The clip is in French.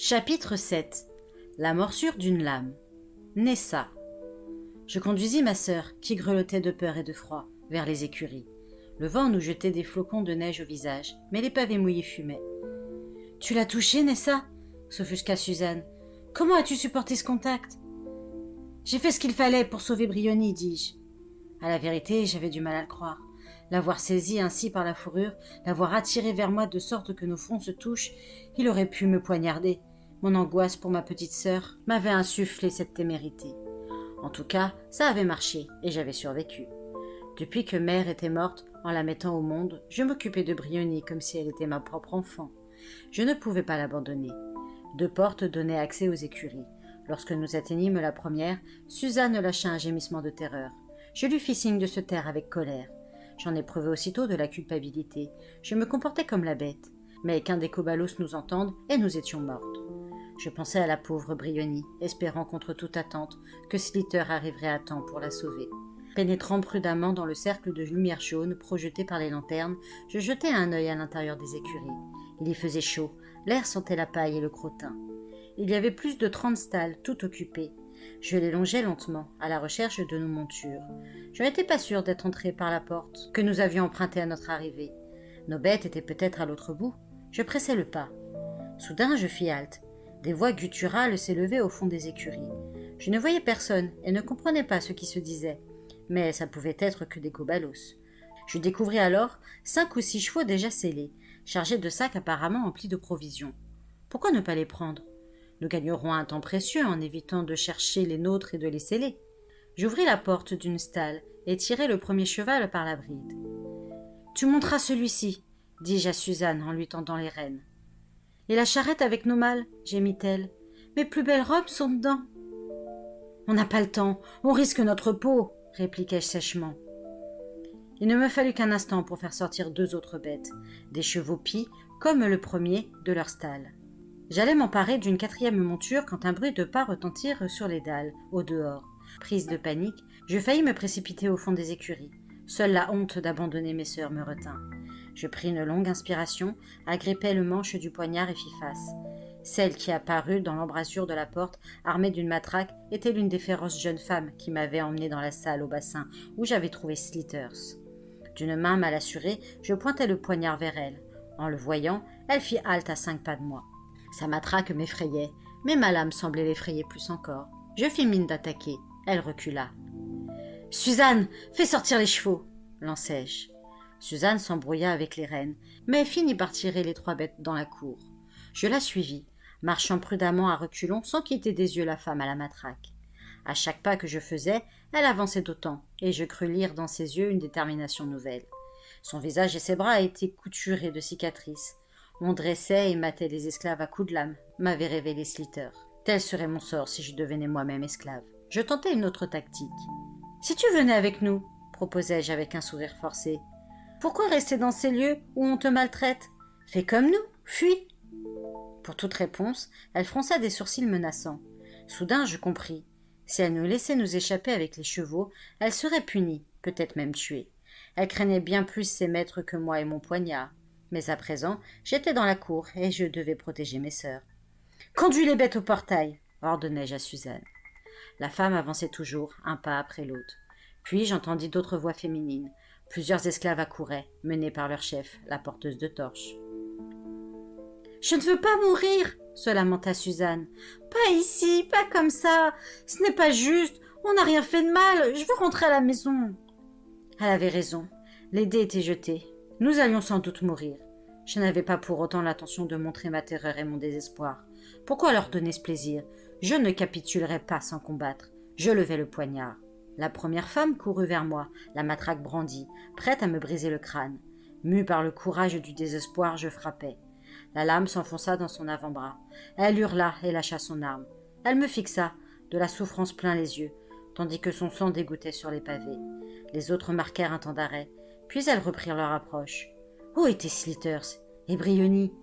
Chapitre 7. La morsure d'une lame. Nessa. Je conduisis ma sœur, qui grelottait de peur et de froid, vers les écuries. Le vent nous jetait des flocons de neige au visage, mais les pavés mouillés fumaient. « Tu l'as touchée, Nessa ?» s'offusqua Suzanne. « Comment as-tu supporté ce contact ?»« J'ai fait ce qu'il fallait pour sauver Briony, dis-je. » À la vérité, j'avais du mal à le croire. L'avoir saisie ainsi par la fourrure, l'avoir attirée vers moi de sorte que nos fronts se touchent, il aurait pu me poignarder. Mon angoisse pour ma petite sœur m'avait insufflé cette témérité. En tout cas, ça avait marché et j'avais survécu. Depuis que mère était morte, en la mettant au monde, je m'occupais de Briony comme si elle était ma propre enfant. Je ne pouvais pas l'abandonner. 2 portes donnaient accès aux écuries. Lorsque nous atteignîmes la première, Suzanne lâcha un gémissement de terreur. Je lui fis signe de se taire avec colère. J'en éprouvais aussitôt de la culpabilité. Je me comportais comme la bête. Mais qu'un des cobalos nous entende et nous étions mortes. Je pensais à la pauvre Briony, espérant contre toute attente que Slither arriverait à temps pour la sauver. Pénétrant prudemment dans le cercle de lumière jaune projeté par les lanternes, je jetai un œil à l'intérieur des écuries. Il y faisait chaud, l'air sentait la paille et le crottin. Il y avait plus de 30 stalles, toutes occupées. Je les longeais lentement, à la recherche de nos montures. Je n'étais pas sûre d'être entrée par la porte que nous avions empruntée à notre arrivée. Nos bêtes étaient peut-être à l'autre bout. Je pressai le pas. Soudain, je fis halte. Des voix gutturales s'élevaient au fond des écuries. Je ne voyais personne et ne comprenais pas ce qui se disait. Mais ça pouvait être que des cobalos. Je découvris alors 5 ou 6 chevaux déjà scellés, chargés de sacs apparemment emplis de provisions. Pourquoi ne pas les prendre ? Nous gagnerons un temps précieux en évitant de chercher les nôtres et de les sceller. J'ouvris la porte d'une stalle et tirai le premier cheval par la bride. « Tu monteras celui-ci » dis-je à Suzanne en lui tendant les rênes. « Et la charrette avec nos malles » gémit-elle. « Mes plus belles robes sont dedans. »« On n'a pas le temps, on risque notre peau » répliquai-je sèchement. Il ne me fallut qu'un instant pour faire sortir 2 autres bêtes, des chevaux pis, comme le premier, de leur stalle. J'allais m'emparer d'une 4e monture quand un bruit de pas retentir sur les dalles, au dehors. Prise de panique, je faillis me précipiter au fond des écuries. Seule la honte d'abandonner mes sœurs me retint. Je pris une longue inspiration, agrippai le manche du poignard et fis face. Celle qui apparut dans l'embrasure de la porte, armée d'une matraque, était l'une des féroces jeunes femmes qui m'avaient emmenée dans la salle au bassin où j'avais trouvé Slithers. D'une main mal assurée, je pointai le poignard vers elle. En le voyant, elle fit halte à 5 pas de moi. Sa matraque m'effrayait, mais ma lame semblait l'effrayer plus encore. Je fis mine d'attaquer. Elle recula. « Suzanne, fais sortir les chevaux !» lançai-je. Suzanne s'embrouilla avec les rênes, mais finit par tirer les 3 bêtes dans la cour. Je la suivis, marchant prudemment à reculons sans quitter des yeux la femme à la matraque. À chaque pas que je faisais, elle avançait d'autant, et je crus lire dans ses yeux une détermination nouvelle. Son visage et ses bras étaient couturés de cicatrices. On dressait et matait les esclaves à coups de lame, m'avait révélé Slither. Tel serait mon sort si je devenais moi-même esclave. Je tentai une autre tactique. « Si tu venais avec nous, » proposai-je avec un sourire forcé. « Pourquoi rester dans ces lieux où on te maltraite ? Fais comme nous, fuis !» Pour toute réponse, elle fronça des sourcils menaçants. Soudain, je compris. Si elle nous laissait nous échapper avec les chevaux, elle serait punie, peut-être même tuée. Elle craignait bien plus ses maîtres que moi et mon poignard. Mais à présent, j'étais dans la cour et je devais protéger mes sœurs. « Conduis les bêtes au portail !» ordonnai-je à Suzanne. La femme avançait toujours, un pas après l'autre. Puis j'entendis d'autres voix féminines. Plusieurs esclaves accouraient, menés par leur chef, la porteuse de torches. « Je ne veux pas mourir !» se lamenta Suzanne. « Pas ici, pas comme ça. Ce n'est pas juste. On n'a rien fait de mal. Je veux rentrer à la maison. » Elle avait raison. Les dés étaient jetés. Nous allions sans doute mourir. Je n'avais pas pour autant l'intention de montrer ma terreur et mon désespoir. Pourquoi leur donner ce plaisir ? Je ne capitulerais pas sans combattre. Je levai le poignard. La première femme courut vers moi, la matraque brandie, prête à me briser le crâne. Mue par le courage du désespoir, je frappai. La lame s'enfonça dans son avant-bras. Elle hurla et lâcha son arme. Elle me fixa, de la souffrance plein les yeux, tandis que son sang dégouttait sur les pavés. Les autres marquèrent un temps d'arrêt, puis elles reprirent leur approche. Où étaient Slithers ? Et Briony ?